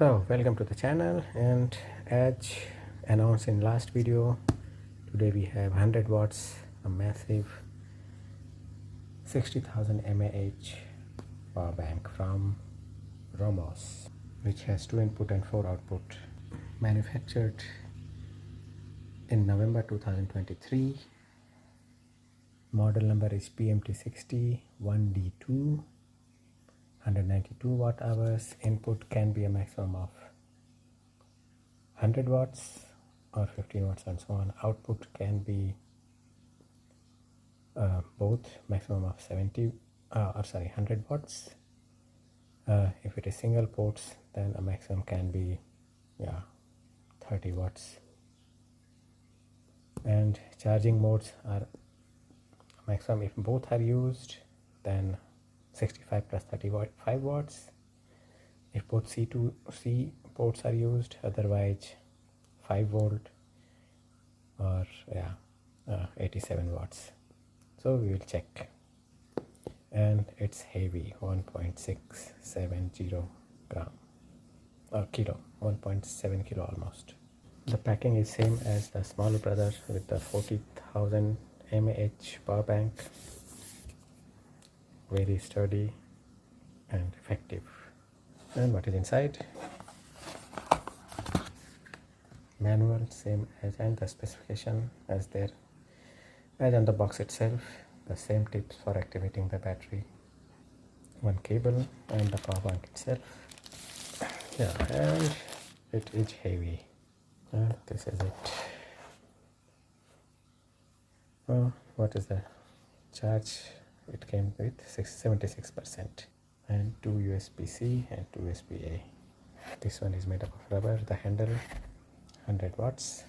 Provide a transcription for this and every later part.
So welcome to the channel, and as announced in last video, today we have 100 watts, a massive 60,000 mAh power bank from Romoss, which has 2 input and 4 output, manufactured in November 2023. Model number is PM60-1D2, 192 watt hours. Input can be a maximum of 100 watts or 15 watts and so on. Output can be both, maximum of 100 watts. If it is single ports, then a maximum can be 30 watts. And charging modes are maximum, if both are used, then 65 plus 35 watts. If both C ports are used, otherwise 5 volt or 87 watts. So we will check. And it's heavy, 1.670 gram or kilo, 1.7 kilo almost. The packing is same as the smaller brother with the 40,000 mAh power bank. Very sturdy and effective. And what is inside? Manual, same as, and the specification as there as on the box itself. The same tips for activating the battery, one cable, and the power bank itself. And it is heavy. This is it. What is the charge? It came with 76%, and 2 USB-C and 2 USB-A. This one is made up of rubber. The handle, 100 watts.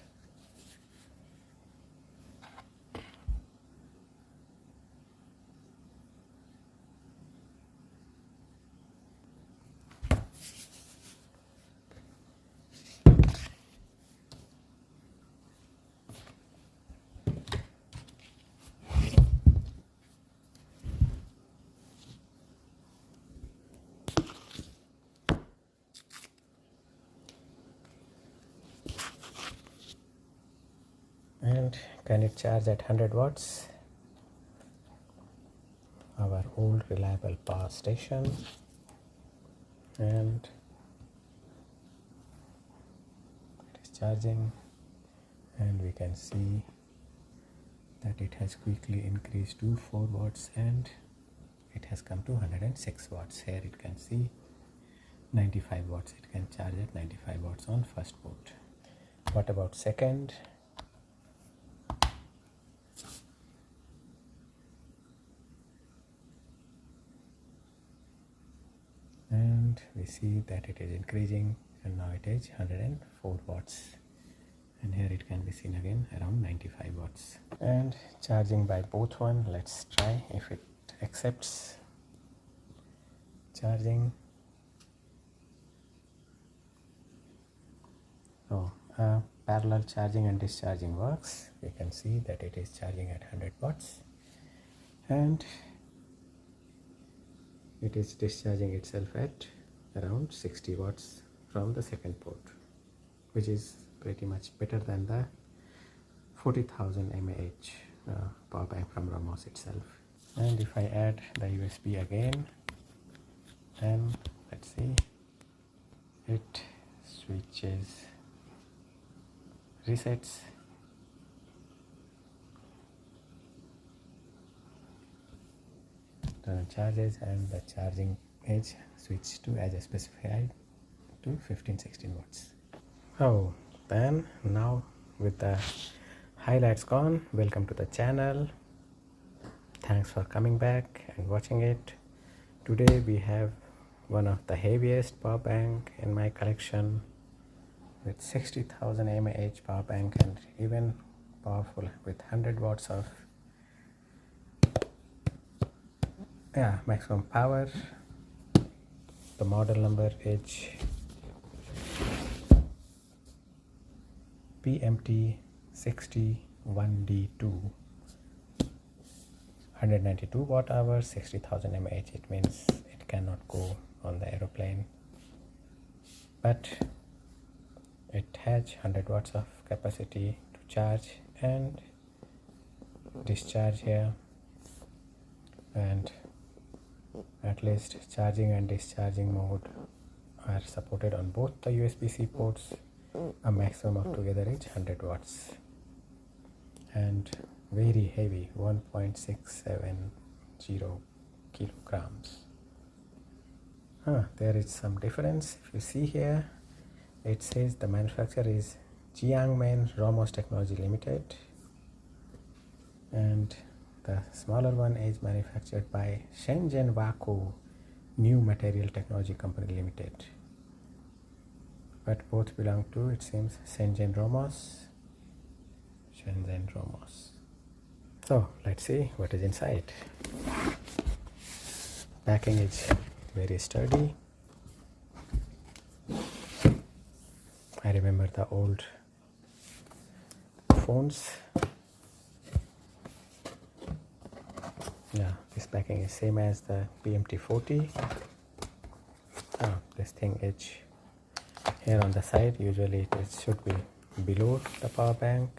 And can it charge at 100 watts? Our old reliable power station. And it is charging, and we can see that it has quickly increased to 4 watts and it has come to 106 watts. Here it can see 95 watts. It can charge at 95 watts on first port. What about second? And we see that it is increasing, and now it is 104 watts, and here it can be seen again around 95 watts. And charging by both one, let's try if it accepts charging. Parallel charging and discharging works. We can see that it is charging at 100 watts, and it is discharging itself at around 60 watts from the second port, which is pretty much better than the 40,000 mAh power bank from Romoss itself. And if I add the USB again, then let's see, it switches, resets, charges, and the charging is switched to, as I specified, to 15-16 watts. Then now with the highlights gone, welcome to the channel. Thanks for coming back and watching it. Today we have one of the heaviest power bank in my collection, with 60,000 mAh power bank, and even powerful with 100 watts of maximum power. The model number is PM60-1D2, 192 watt hours, 60,000 mAh. It means it cannot go on the aeroplane. but it has 100 watts of capacity to charge and discharge here, and at least charging and discharging mode are supported on both the USB-C ports. A maximum of together is 100 watts and very heavy, 1.670 kilograms. There is some difference. If you see here, it says the manufacturer is Jiangmen Romoss Technology Limited, and the smaller one is manufactured by Shenzhen Waco New Material Technology Company Limited, but both belong to, it seems, Shenzhen Romoss. So let's see what is inside. Packing is very sturdy. I remember the old phones. Yeah, this packing is same as the PMT40. This thing is here on the side. Usually it should be below the power bank,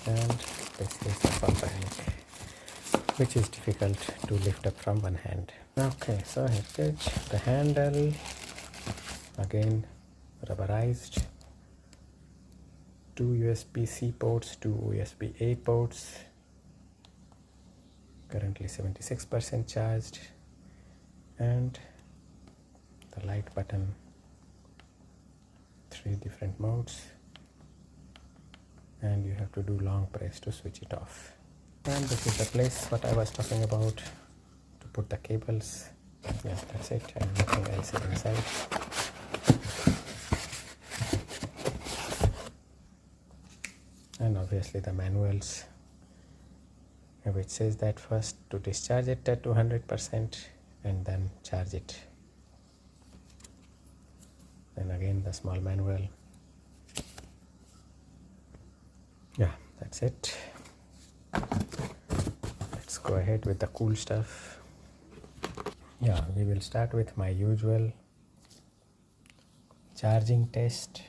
and this is the power bank, which is difficult to lift up from one hand. Okay, so here it is. The handle, again rubberized. 2 USB-C ports, 2 USB-A ports. Currently 76% charged, and the light button, 3 different modes, and you have to do long press to switch it off. And this is the place what I was talking about to put the cables. Yeah, that's it, and nothing else is inside. And obviously the manuals, which says that first to discharge it at 200% and then charge it. Then again the small manual. Yeah, that's it. Let's go ahead with the cool stuff. Yeah, we will start with my usual charging test,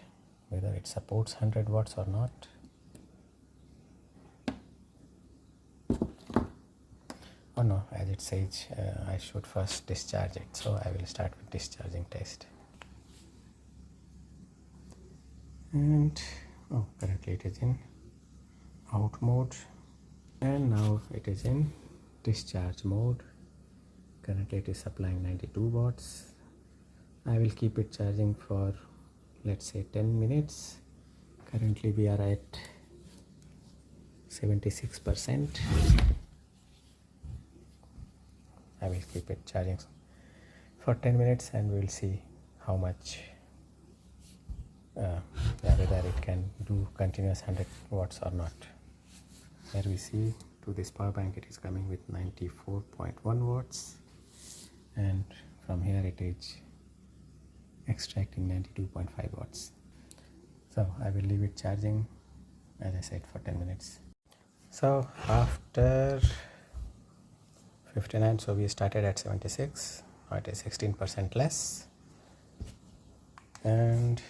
whether it supports 100 watts or not. Oh no, as it says, I should first discharge it, so I will start with discharging test. And currently it is in out mode, and now it is in discharge mode. Currently it is supplying 92 watts. I will keep it charging for, let's say, 10 minutes. Currently we are at 76%. I will keep it charging for 10 minutes and we will see how much, whether it can do continuous 100 watts or not. Here we see to this power bank it is coming with 94.1 watts, and from here it is extracting 92.5 watts. So I will leave it charging, as I said, for 10 minutes. So after 59, so we started at 76, now it is 16% less, and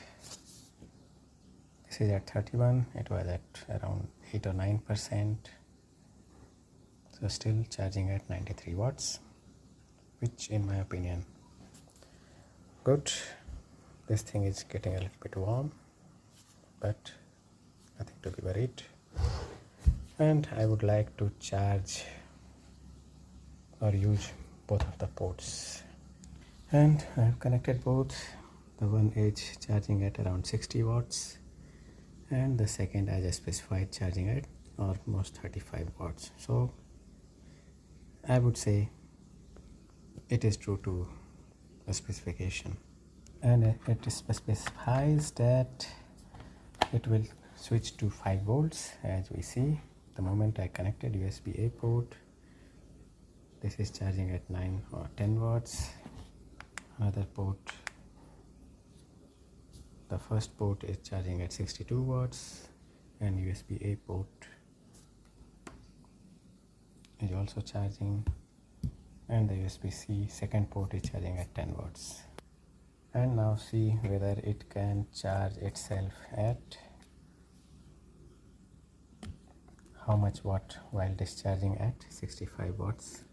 this is at 31, it was at around 8 or 9%, so still charging at 93 watts, which in my opinion good. This thing is getting a little bit warm, but nothing to be worried. And I would like to charge or use both of the ports, and I have connected both. The one is charging at around 60 watts and the second, as I specified, charging at almost 35 watts. So I would say it is true to the specification, and it specifies that it will switch to 5 volts. As we see, the moment I connected USB-A port, this is charging at 9 or 10 watts. Another port, the first port is charging at 62 watts, and USB-A port is also charging, and the USB-C second port is charging at 10 watts. and now see whether it can charge itself at how much watt while discharging at 65 watts.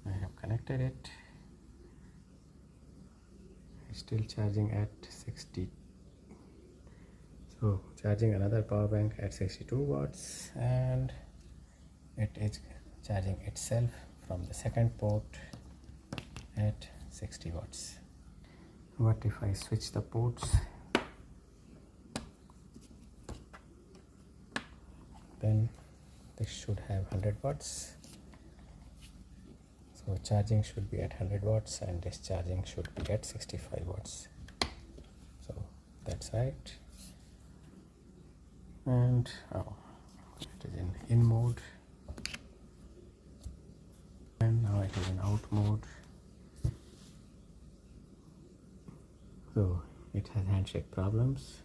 I have connected it. It's still charging at 60. So charging another power bank at 62 watts, and it is charging itself from the second port at 60 watts. What if I switch the ports? Then this should have 100 watts. So charging should be at 100 watts and discharging should be at 65 watts. So that's right. And it is in mode, and now it is in out mode. So it has handshake problems.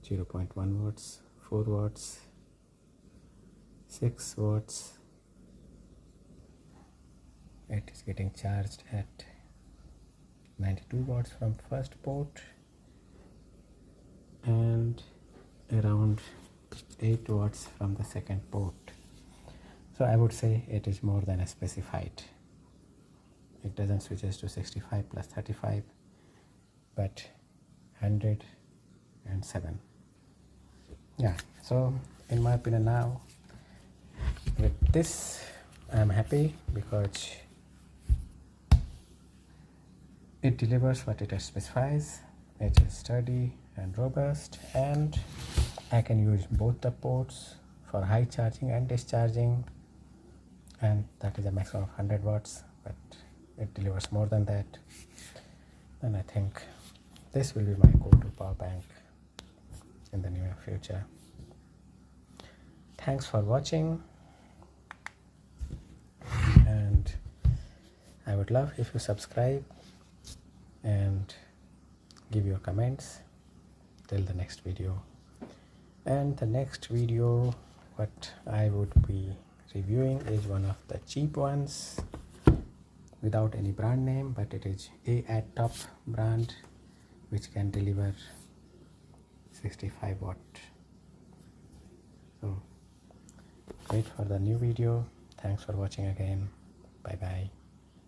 0.1 watts, 4 watts, 6 watts. It is getting charged at 92 watts from first port and around 8 watts from the second port. So I would say it is more than a specified. It doesn't switches to 65 plus 35, but 107. Yeah, so in my opinion now, with this I'm happy because it delivers what it specifies. It is sturdy and robust, and I can use both the ports for high charging and discharging, and that is a maximum of 100 watts, but it delivers more than that. And I think this will be my go-to power bank in the near future. Thanks for watching, and I would love if you subscribe and give your comments till the next video. And the next video what I would be reviewing is one of the cheap ones without any brand name, but it is at top brand, which can deliver 65 watt. So wait for the new video. Thanks for watching again. Bye bye.